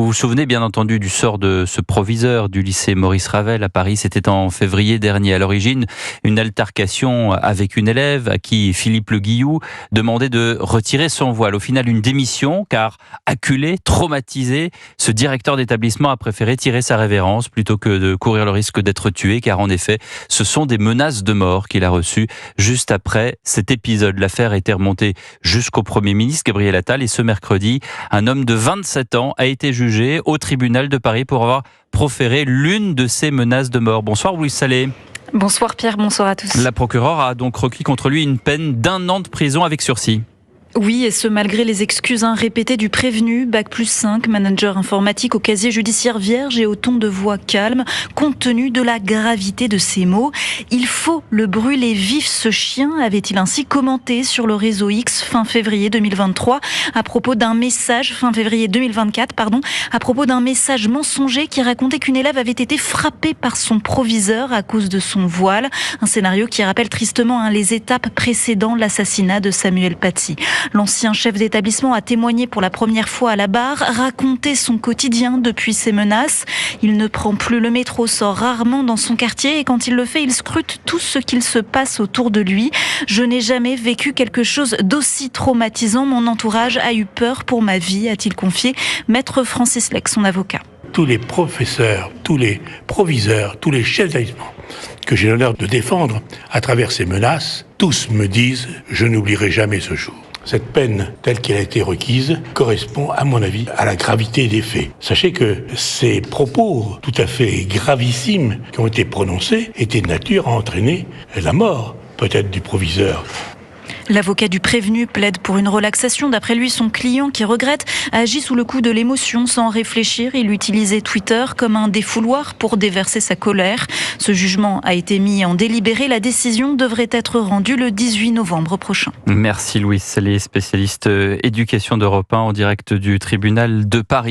Vous vous souvenez bien entendu du sort de ce proviseur du lycée Maurice Ravel à Paris. C'était en février dernier. À l'origine, une altercation avec une élève à qui Philippe Le Guillou demandait de retirer son voile. Au final, une démission, car acculé, traumatisé, ce directeur d'établissement a préféré tirer sa révérence plutôt que de courir le risque d'être tué, car en effet, ce sont des menaces de mort qu'il a reçues juste après cet épisode. L'affaire a été remontée jusqu'au Premier ministre Gabriel Attal et ce mercredi, un homme de 27 ans a été jugé au tribunal de Paris pour avoir proféré l'une de ces menaces de mort. Bonsoir Louise Salé. Bonsoir Pierre, bonsoir à tous. La procureure a donc requis contre lui une peine d'1 an de prison avec sursis. Oui, et ce malgré les excuses répétées du prévenu, Bac+5, manager informatique au casier judiciaire vierge et au ton de voix calme, compte tenu de la gravité de ces mots. Il faut le brûler vif ce chien, avait-il ainsi commenté sur le réseau X fin février 2023 à propos d'un message, fin février 2024, à propos d'un message mensonger qui racontait qu'une élève avait été frappée par son proviseur à cause de son voile. Un scénario qui rappelle tristement les étapes précédant l'assassinat de Samuel Paty. L'ancien chef d'établissement a témoigné pour la première fois à la barre, raconté son quotidien depuis ces menaces. Il ne prend plus le métro, sort rarement dans son quartier et quand il le fait, il scrute tout ce qu'il se passe autour de lui. Je n'ai jamais vécu quelque chose d'aussi traumatisant. Mon entourage a eu peur pour ma vie, a-t-il confié Maître Francis Lec, son avocat. Tous les professeurs, tous les proviseurs, tous les chefs d'établissement que j'ai l'honneur de défendre à travers ces menaces, tous me disent « je n'oublierai jamais ce jour ». Cette peine, telle qu'elle a été requise, correspond, à mon avis, à la gravité des faits. Sachez que ces propos tout à fait gravissimes qui ont été prononcés étaient de nature à entraîner la mort, peut-être du proviseur. L'avocat du prévenu plaide pour une relaxation. D'après lui, son client, qui regrette, agit sous le coup de l'émotion sans réfléchir. Il utilisait Twitter comme un défouloir pour déverser sa colère. Ce jugement a été mis en délibéré. La décision devrait être rendue le 18 novembre prochain. Merci Louise, les spécialistes éducation d'Europe 1 en direct du tribunal de Paris.